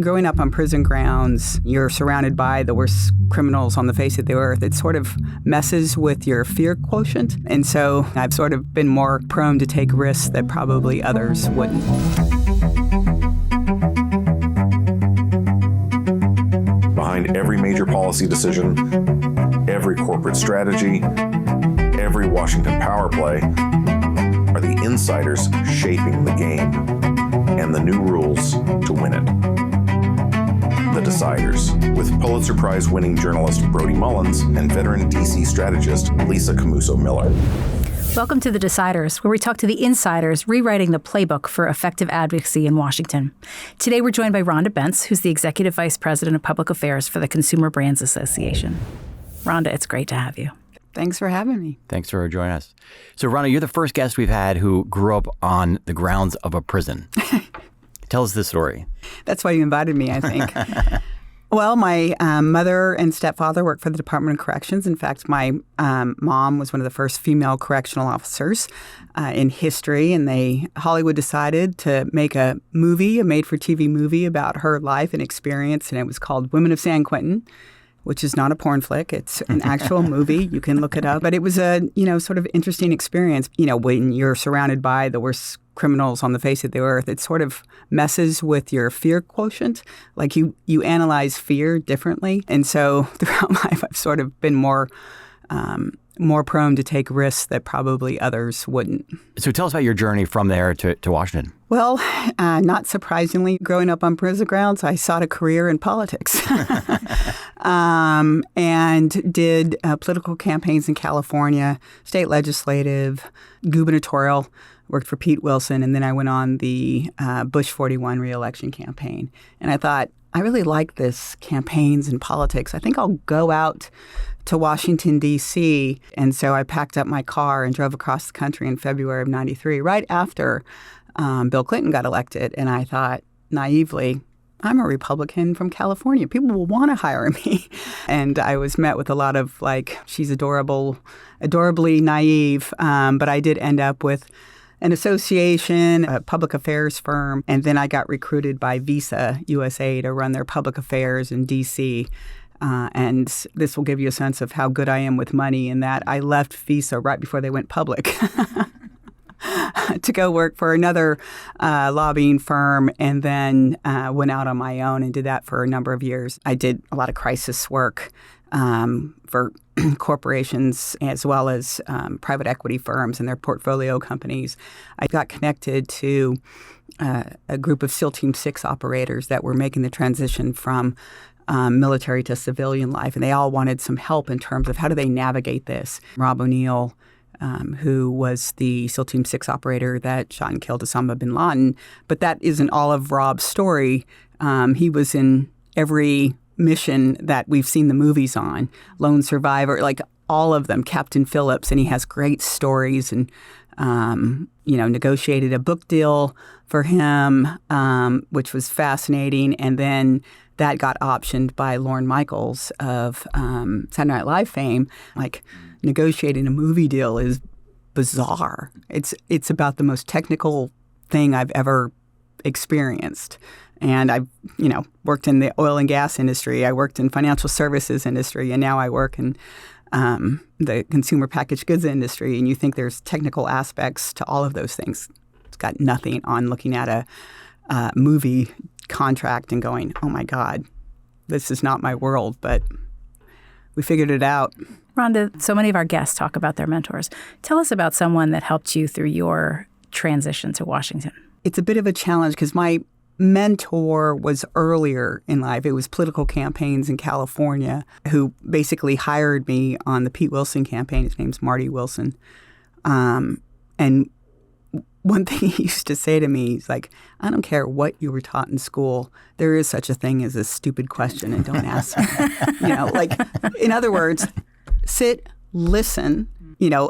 Growing up on prison grounds, you're surrounded by the worst criminals on the face of the earth. It sort of messes with your fear quotient. And so I've sort of been more prone to take risks that probably others wouldn't. Behind every major policy decision, every corporate strategy, every Washington power play are the insiders shaping the game and the new rules to win it. The Deciders, with Pulitzer Prize-winning journalist Brody Mullins and veteran D.C. strategist Lisa Camuso-Miller. Welcome to The Deciders, where we talk to the insiders rewriting the playbook for effective advocacy in Washington. Today, we're joined by Rhonda Bentz, who's the Executive Vice President of Public Affairs for the Consumer Brands Association. Rhonda, it's great to have you. Thanks for having me. Thanks for joining us. So, Rhonda, you're the first guest we've had who grew up on the grounds of a prison. Tell us the story. That's why you invited me, I think. Well, my mother and stepfather worked for the Department of Corrections. In fact, my mom was one of the first female correctional officers in history. And Hollywood decided to make a made-for-TV movie about her life and experience. And it was called Women of San Quentin, which is not a porn flick. It's an actual movie. You can look it up. But it was a, sort of interesting experience. When you're surrounded by the worst criminals on the face of the earth, it sort of messes with your fear quotient. Like you analyze fear differently. And so throughout life, I've sort of been more prone to take risks that probably others wouldn't. So tell us about your journey from there to Washington. Well, not surprisingly, growing up on prison grounds, I sought a career in politics and did political campaigns in California, state legislative, gubernatorial, worked for Pete Wilson, and then I went on the Bush 41 reelection campaign. And I thought, I really like this campaigns and politics. I think I'll go out to Washington, D.C. And so I packed up my car and drove across the country in February of 93, right after Bill Clinton got elected. And I thought, naively, I'm a Republican from California. People will want to hire me. And I was met with a lot of she's adorably naive. But I did end up with an association, a public affairs firm, and then I got recruited by Visa USA to run their public affairs in D.C. And this will give you a sense of how good I am with money in that I left Visa right before they went public to go work for another lobbying firm, and then went out on my own and did that for a number of years. I did a lot of crisis work for corporations as well as private equity firms and their portfolio companies. I got connected to a group of SEAL Team 6 operators that were making the transition from military to civilian life, and they all wanted some help in terms of how do they navigate this. Rob O'Neill, who was the SEAL Team 6 operator that shot and killed Osama bin Laden, but that isn't all of Rob's story. He was in every mission that we've seen the movies on, Lone Survivor, all of them, Captain Phillips, and he has great stories and, negotiated a book deal for him, which was fascinating. And then that got optioned by Lorne Michaels of Saturday Night Live fame. Negotiating a movie deal is bizarre. It's about the most technical thing I've ever experienced. And I've, worked in the oil and gas industry. I worked in financial services industry, and now I work in the consumer packaged goods industry. And you think there's technical aspects to all of those things. It's got nothing on looking at a movie contract and going, oh my God, this is not my world. But we figured it out. Rhonda, so many of our guests talk about their mentors. Tell us about someone that helped you through your transition to Washington. It's a bit of a challenge because my mentor was earlier in life. It was political campaigns in California who basically hired me on the Pete Wilson campaign. His name's Marty Wilson. And one thing he used to say to me, he's like, I don't care what you were taught in school. There is such a thing as a stupid question and don't ask me. In other words, sit, listen,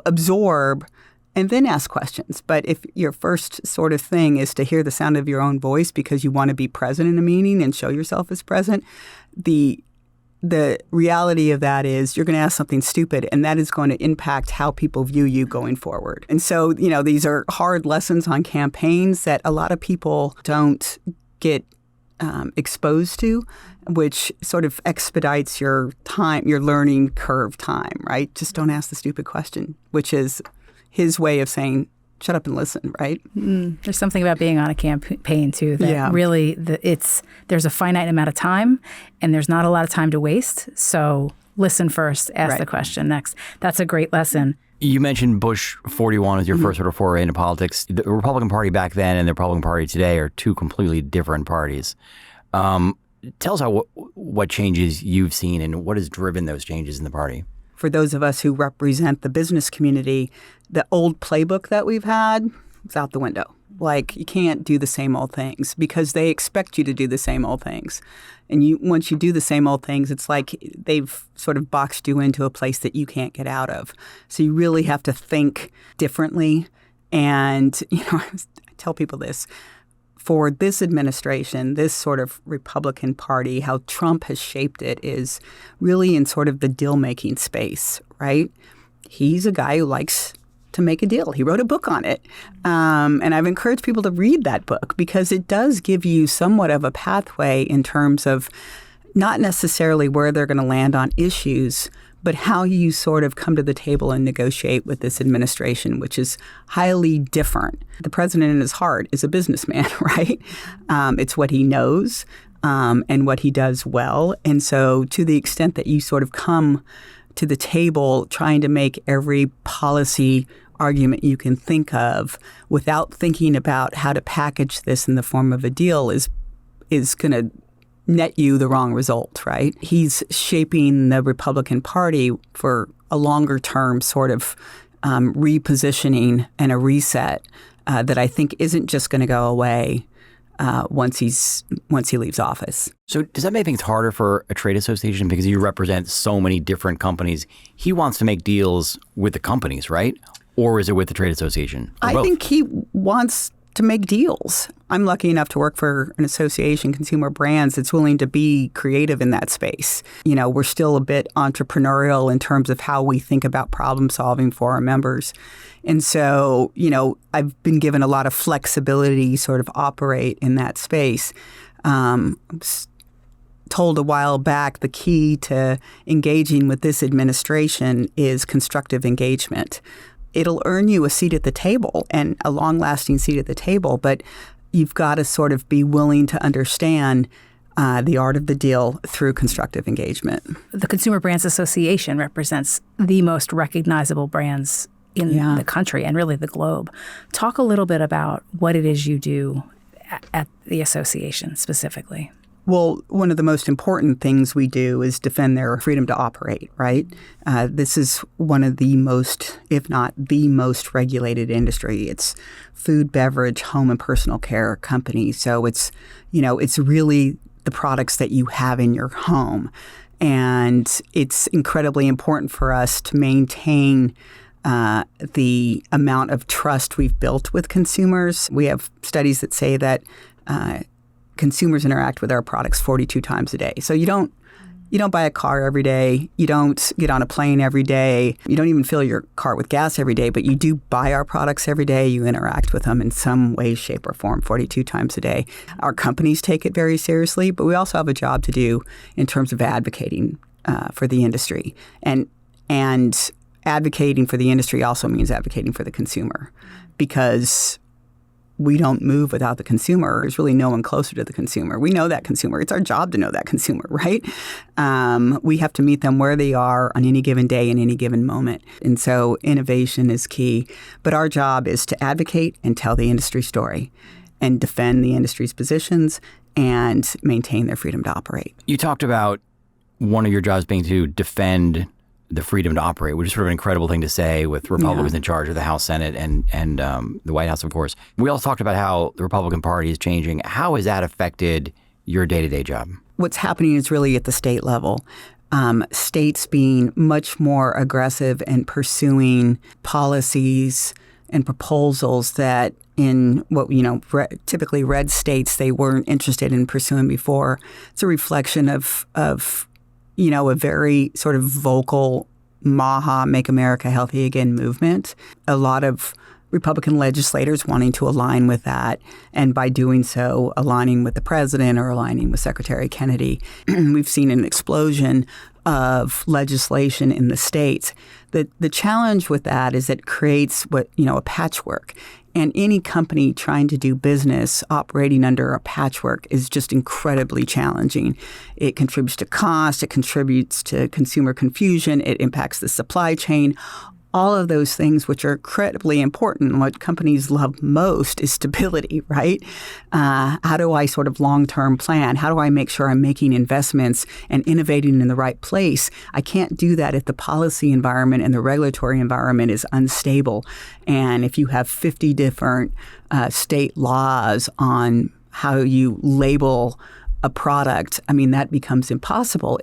absorb, and then ask questions. But if your first sort of thing is to hear the sound of your own voice because you want to be present in a meeting and show yourself as present, the reality of that is you're going to ask something stupid, and that is going to impact how people view you going forward. And so, these are hard lessons on campaigns that a lot of people don't get exposed to, which sort of expedites your time, your learning curve time, right? Just don't ask the stupid question, which is his way of saying, shut up and listen, right? There's something about being on a campaign, too, that really there's a finite amount of time and there's not a lot of time to waste. So listen first, ask the question next. That's a great lesson. You mentioned Bush 41 as your first sort of foray into politics. The Republican Party back then and the Republican Party today are two completely different parties. Tell us what changes you've seen and what has driven those changes in the party. For those of us who represent the business community, the old playbook that we've had is out the window. Like, you can't do the same old things because they expect you to do the same old things. And once you do the same old things, it's like they've sort of boxed you into a place that you can't get out of. So you really have to think differently. And, I tell people this. For this administration, this sort of Republican Party, how Trump has shaped it is really in sort of the deal-making space, right? He's a guy who likes to make a deal. He wrote a book on it. And I've encouraged people to read that book because it does give you somewhat of a pathway in terms of not necessarily where they're going to land on issues, but how you sort of come to the table and negotiate with this administration, which is highly different. The president in his heart is a businessman, right? It's what he knows and what he does well. And so to the extent that you sort of come to the table trying to make every policy argument you can think of without thinking about how to package this in the form of a deal is going to net you the wrong result, right? He's shaping the Republican Party for a longer term sort of repositioning and a reset that I think isn't just going to go away once he leaves office. So does that make things harder for a trade association because you represent so many different companies? He wants to make deals with the companies, right? Or is it with the trade association? I think he wants to make deals. I'm lucky enough to work for an association, Consumer Brands, that's willing to be creative in that space. We're still a bit entrepreneurial in terms of how we think about problem solving for our members. And so, I've been given a lot of flexibility sort of operate in that space. I was told a while back the key to engaging with this administration is constructive engagement. It'll earn you a seat at the table and a long-lasting seat at the table, but you've got to sort of be willing to understand the art of the deal through constructive engagement. The Consumer Brands Association represents the most recognizable brands in the country and really the globe. Talk a little bit about what it is you do at the association specifically. Well, one of the most important things we do is defend their freedom to operate, right? This is one of the most, if not the most regulated industry. It's food, beverage, home, and personal care companies. So it's really the products that you have in your home. And it's incredibly important for us to maintain the amount of trust we've built with consumers. We have studies that say that consumers interact with our products 42 times a day. So you don't buy a car every day. You don't get on a plane every day. You don't even fill your car with gas every day, but you do buy our products every day. You interact with them in some way, shape, or form 42 times a day. Our companies take it very seriously, but we also have a job to do in terms of advocating for the industry. And advocating for the industry also means advocating for the consumer, because we don't move without the consumer. There's really no one closer to the consumer. We know that consumer. It's our job to know that consumer, right? We have to meet them where they are on any given day, in any given moment. And so innovation is key. But our job is to advocate and tell the industry story and defend the industry's positions and maintain their freedom to operate. You talked about one of your jobs being to defend the freedom to operate, which is sort of an incredible thing to say with Republicans in charge of the House, Senate, and the White House, of course. We also talked about how the Republican Party is changing. How has that affected your day-to-day job? What's happening is really at the state level. States being much more aggressive and pursuing policies and proposals that in what, typically red states they weren't interested in pursuing before. It's a reflection of a very sort of vocal MAHA, Make America Healthy Again movement. A lot of Republican legislators wanting to align with that, and by doing so, aligning with the president or aligning with Secretary Kennedy. We've seen an explosion of legislation in the states. The challenge with that is it creates a patchwork. And any company trying to do business operating under a patchwork is just incredibly challenging. It contributes to cost, it contributes to consumer confusion, it impacts the supply chain. All of those things which are incredibly important. What companies love most is stability, right? How do I sort of long-term plan? How do I make sure I'm making investments and innovating in the right place? I can't do that if the policy environment and the regulatory environment is unstable. And if you have 50 different state laws on how you label a product, that becomes impossible.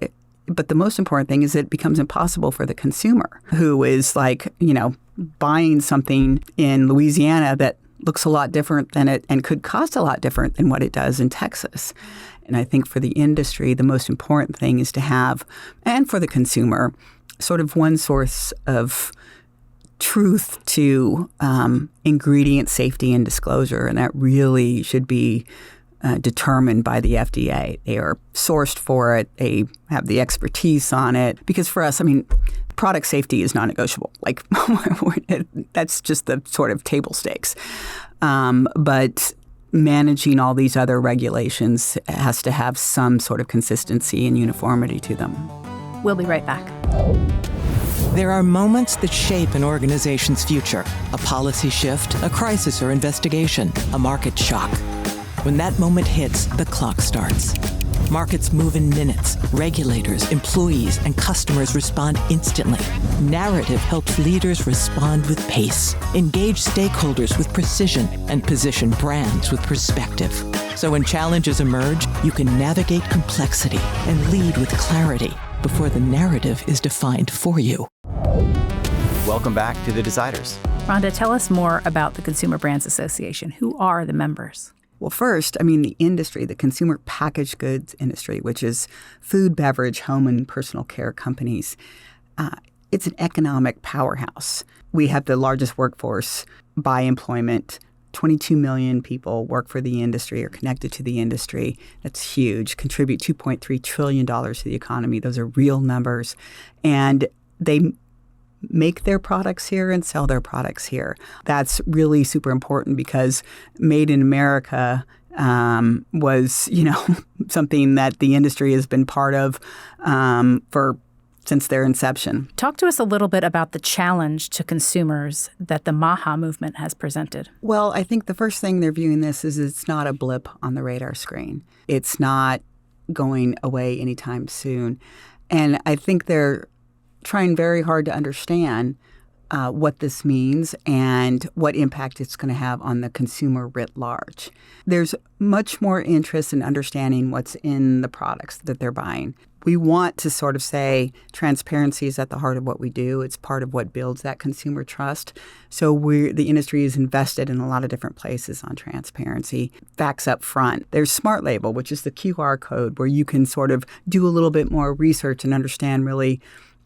But the most important thing is it becomes impossible for the consumer who is buying something in Louisiana that looks a lot different than it and could cost a lot different than what it does in Texas. And I think for the industry, the most important thing is to have, and for the consumer, sort of one source of truth to ingredient safety and disclosure. And that really should be determined by the FDA. They are sourced for it. They have the expertise on it. Because for us, product safety is non-negotiable. That's just the sort of table stakes. But managing all these other regulations has to have some sort of consistency and uniformity to them. We'll be right back. There are moments that shape an organization's future. A policy shift, a crisis or investigation, a market shock. When that moment hits, the clock starts. Markets move in minutes. Regulators, employees, and customers respond instantly. Narrative helps leaders respond with pace, engage stakeholders with precision, and position brands with perspective. So when challenges emerge, you can navigate complexity and lead with clarity before the narrative is defined for you. Welcome back to The Deciders. Rhonda, tell us more about the Consumer Brands Association. Who are the members? Well, first, the industry, the consumer packaged goods industry, which is food, beverage, home, and personal care companies, it's an economic powerhouse. We have the largest workforce by employment. 22 million people work for the industry or connected to the industry. That's huge. Contribute $2.3 trillion to the economy. Those are real numbers. And they make their products here and sell their products here. That's really super important because Made in America was, something that the industry has been part of since their inception. Talk to us a little bit about the challenge to consumers that the MAHA movement has presented. Well, I think the first thing they're viewing this is it's not a blip on the radar screen. It's not going away anytime soon. And I think they're trying very hard to understand what this means and what impact it's going to have on the consumer writ large. There's much more interest in understanding what's in the products that they're buying. We want to sort of say transparency is at the heart of what we do. It's part of what builds that consumer trust. So the industry is invested in a lot of different places on transparency. Facts up front. There's Smart Label, which is the QR code where you can sort of do a little bit more research and understand really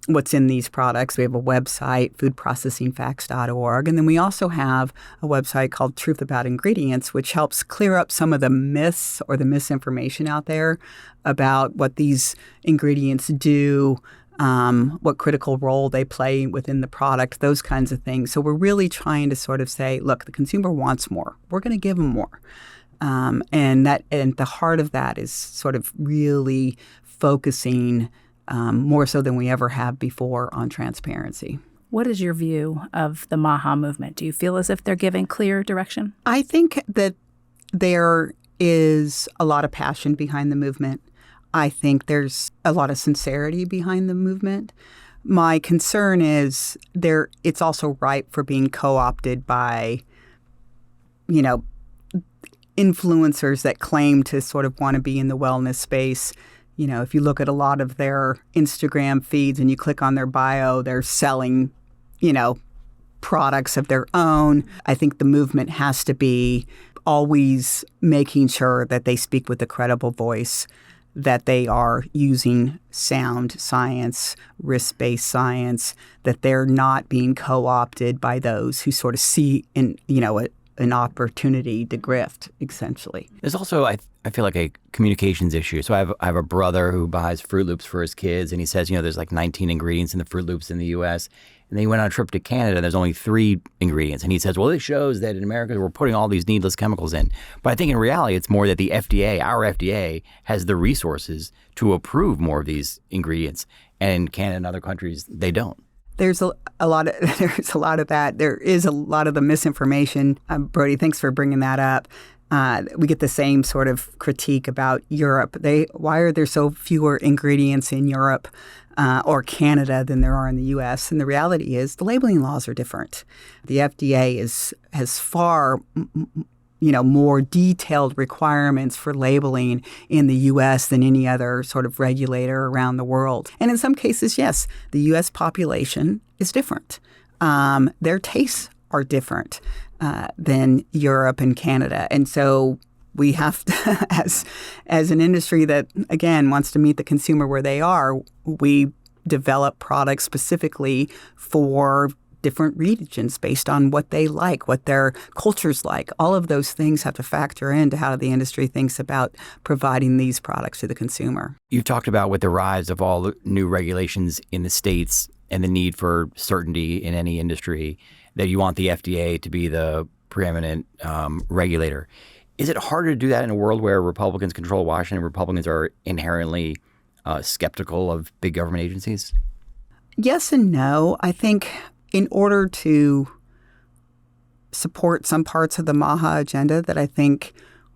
what's in these products. We have a website, foodprocessingfacts.org. And then we also have a website called Truth About Ingredients, which helps clear up some of the myths or the misinformation out there about what these ingredients do, what critical role they play within the product, those kinds of things. So we're really trying to sort of say, look, the consumer wants more. We're going to give them more. And the heart of that is sort of really focusing more so than we ever have before on transparency. What is your view of the MAHA movement? Do you feel as if they're giving clear direction? I think that there is a lot of passion behind the movement. I think there's a lot of sincerity behind the movement. My concern is it's also ripe for being co-opted by, influencers that claim to sort of want to be in the wellness space. If you look at a lot of their Instagram feeds and you click on their bio, they're selling, products of their own. I think the movement has to be always making sure that they speak with a credible voice that they are using sound science, risk-based science, that they're not being co-opted by those who sort of see an opportunity to grift, essentially. There's also, I feel like, a communications issue. So I have a brother who buys Fruit Loops for his kids, and he says, there's like 19 ingredients in the Fruit Loops in the U.S., and then he went on a trip to Canada, and there's only 3 ingredients. And he says, well, this shows that in America, we're putting all these needless chemicals in. But I think in reality, it's more that the FDA, our FDA, has the resources to approve more of these ingredients. And in Canada and other countries, they don't. There's a lot of that. There is a lot of the misinformation. Brody, thanks for bringing that up. We get the same sort of critique about Europe. Why are there so fewer ingredients in Europe or Canada than there are in the U.S.? And the reality is the labeling laws are different. The FDA has far more detailed requirements for labeling in the U.S. than any other sort of regulator around the world. And in some cases, yes, the U.S. population is different. Their tastes are different than Europe and Canada. And so we have to, as an industry that, again, wants to meet the consumer where they are, we develop products specifically for different regions based on what they like, what their culture's like. All of those things have to factor into how the industry thinks about providing these products to the consumer. You've talked about with the rise of all the new regulations in the states and the need for certainty in any industry that you want the FDA to be the preeminent regulator. Is it harder to do that in a world where Republicans control Washington and Republicans are inherently skeptical of big government agencies? Yes and no. I think in order to support some parts of the MAHA agenda that I think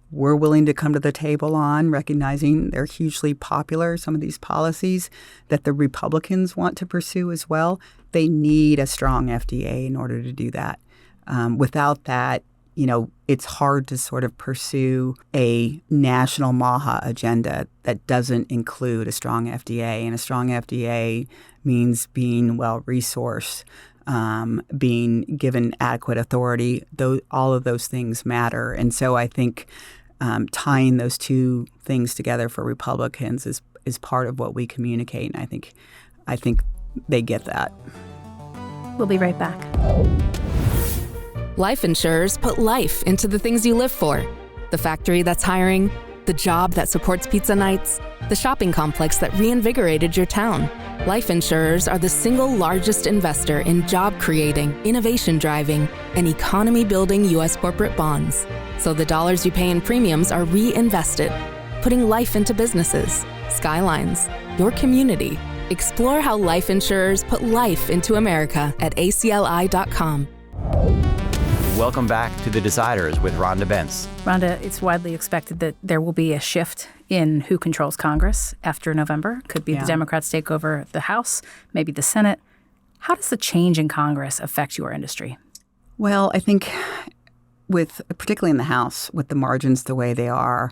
we're willing to come to the table on, recognizing they're hugely popular, some of these policies that the Republicans want to pursue as well, they need a strong FDA in order to do that. Without that, it's hard to sort of pursue a national MAHA agenda that doesn't include a strong FDA. And a strong FDA means being well-resourced, being given adequate authority. All of those things matter. And so I think tying those two things together for Republicans is part of what we communicate. And I think they get that. We'll be right back. Life insurers put life into the things you live for. The factory that's hiring, the job that supports pizza nights, the shopping complex that reinvigorated your town. Life insurers are the single largest investor in job-creating, innovation-driving, and economy-building U.S. corporate bonds. So the dollars you pay in premiums are reinvested, putting life into businesses, skylines, your community. Explore how life insurers put life into America at acli.com. Welcome back to The Deciders with Rhonda Bentz. Rhonda, it's widely expected that there will be a shift in who controls Congress after November. Could be the Democrats take over the House, maybe the Senate. How does the change in Congress affect your industry? Well, I think particularly in the House, with the margins the way they are,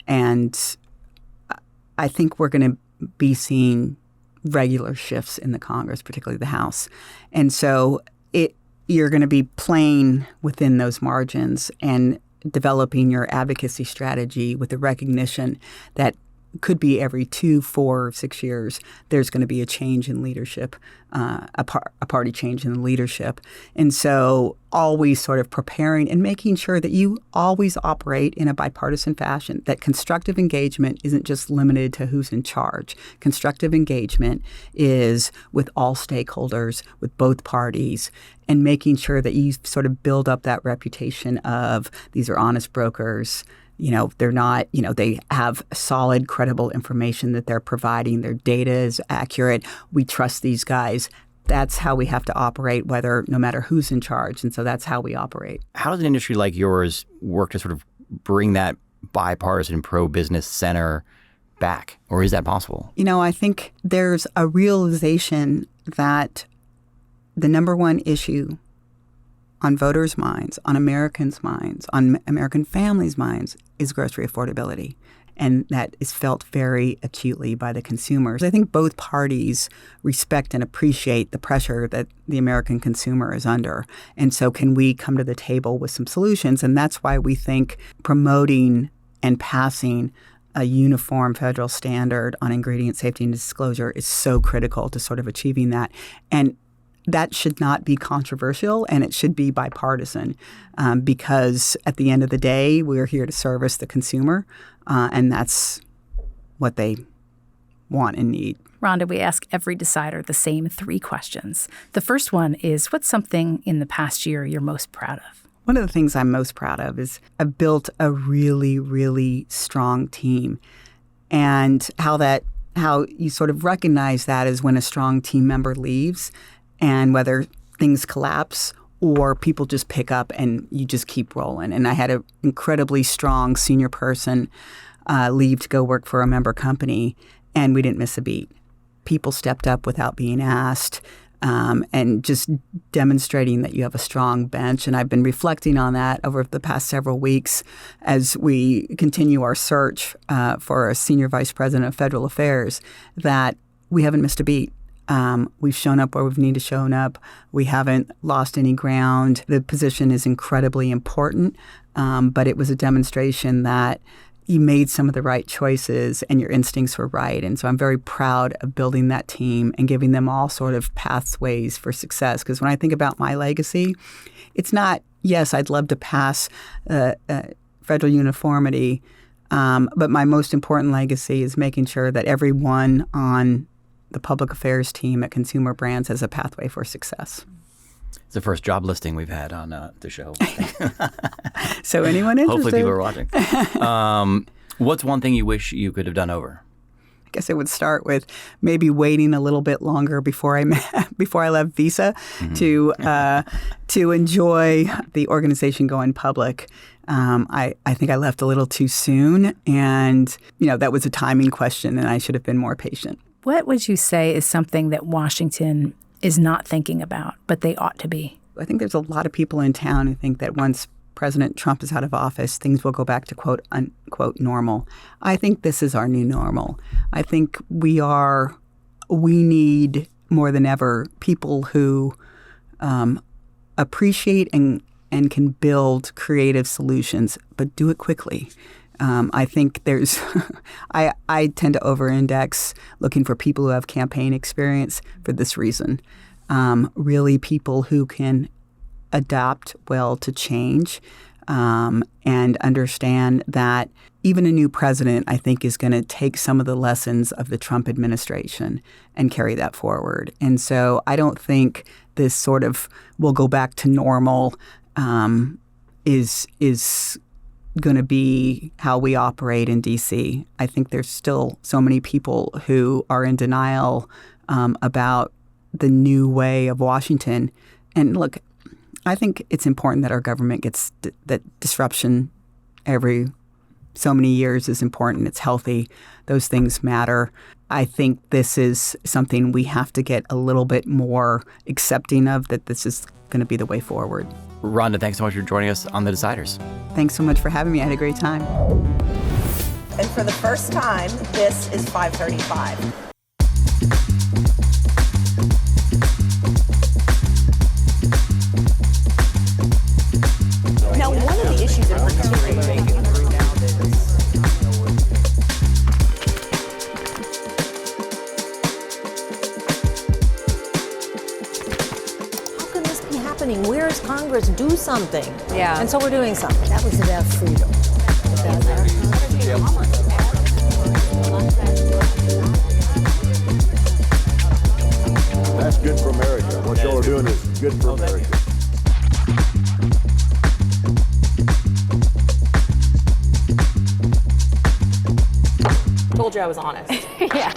and I think we're going to be seeing regular shifts in the Congress, particularly the House. And so you're going to be playing within those margins and developing your advocacy strategy with the recognition that could be every 2, 4, 6 years, there's going to be a change in leadership, a party change in leadership. And so always sort of preparing and making sure that you always operate in a bipartisan fashion, that constructive engagement isn't just limited to who's in charge. Constructive engagement is with all stakeholders, with both parties, and making sure that you sort of build up that reputation of these are honest brokers. They're not, they have solid, credible information that they're providing. Their data is accurate. We trust these guys. That's how we have to operate, no matter who's in charge. And so that's how we operate. How does an industry like yours work to sort of bring that bipartisan pro-business center back? Or is that possible? I think there's a realization that the number one issue on voters' minds, on Americans' minds, on American families' minds is grocery affordability. And that is felt very acutely by the consumers. I think both parties respect and appreciate the pressure that the American consumer is under. And so can we come to the table with some solutions? And that's why we think promoting and passing a uniform federal standard on ingredient safety and disclosure is so critical to sort of achieving that. And that should not be controversial, and it should be bipartisan because at the end of the day, we're here to service the consumer, and that's what they want and need. Rhonda, we ask every decider the same 3 questions. The first one is, what's something in the past year you're most proud of? One of the things I'm most proud of is I've built a really, really strong team, and how you sort of recognize that is when a strong team member leaves, and whether things collapse or people just pick up and you just keep rolling. And I had an incredibly strong senior person leave to go work for a member company, and we didn't miss a beat. People stepped up without being asked. And just demonstrating that you have a strong bench. And I've been reflecting on that over the past several weeks as we continue our search for a senior vice president of federal affairs, that we haven't missed a beat. We've shown up where we've needed to show up. We haven't lost any ground. The position is incredibly important, but it was a demonstration that you made some of the right choices and your instincts were right. And so I'm very proud of building that team and giving them all sort of pathways for success. Because when I think about my legacy, it's not, yes, I'd love to pass federal uniformity, but my most important legacy is making sure that everyone on the public affairs team at Consumer Brands has a pathway for success. It's the first job listing we've had on the show. So anyone interested? Hopefully people are watching. What's one thing you wish you could have done over? I guess I would start with maybe waiting a little bit longer before I left Visa to enjoy the organization going public. I think I left a little too soon, and that was a timing question, and I should have been more patient. What would you say is something that Washington is not thinking about, but they ought to be? I think there's a lot of people in town who think that once President Trump is out of office, things will go back to quote unquote normal. I think this is our new normal. I think we need more than ever people who appreciate and can build creative solutions, but do it quickly. I think there's I tend to over-index looking for people who have campaign experience for this reason. Really people who can adapt well to change and understand that even a new president, I think, is going to take some of the lessons of the Trump administration and carry that forward. And so I don't think this sort of will go back to normal is going to be how we operate in D.C. I think there's still so many people who are in denial about the new way of Washington. And look, I think it's important that our government gets that disruption every so many years is important. It's healthy. Those things matter. I think this is something we have to get a little bit more accepting of, that this is going to be the way forward. Rhonda, thanks so much for joining us on The Deciders. Thanks so much for having me. I had a great time. And for the first time, this is 535. Now, one of the issues in particular... Where is Congress? Do something. Yeah. And so we're doing something. That was about freedom. That's good for America. What y'all are doing is good for America. Told you I was honest. Yeah.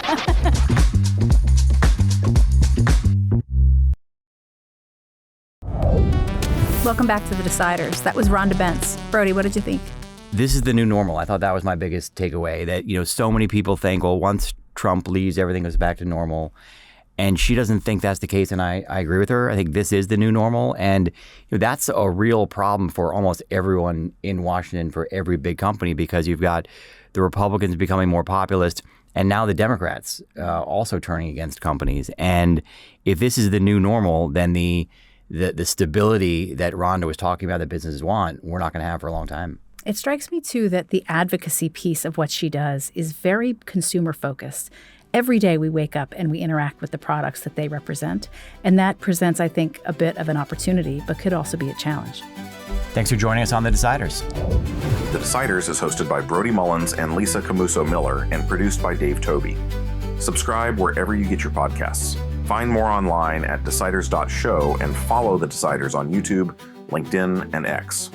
Welcome back to The Deciders. That was Rhonda Bentz. Brody, what did you think? This is the new normal. I thought that was my biggest takeaway, that, so many people think, well, once Trump leaves, everything goes back to normal. And she doesn't think that's the case, and I agree with her. I think this is the new normal, and that's a real problem for almost everyone in Washington, for every big company, because you've got the Republicans becoming more populist, and now the Democrats also turning against companies. And if this is the new normal, then the stability that Rhonda was talking about that businesses want, we're not going to have for a long time. It strikes me, too, that the advocacy piece of what she does is very consumer-focused. Every day we wake up and we interact with the products that they represent, and that presents, I think, a bit of an opportunity, but could also be a challenge. Thanks for joining us on The Deciders. The Deciders is hosted by Brody Mullins and Lisa Camuso-Miller and produced by Dave Toby. Subscribe wherever you get your podcasts. Find more online at deciders.show and follow The Deciders on YouTube, LinkedIn, and X.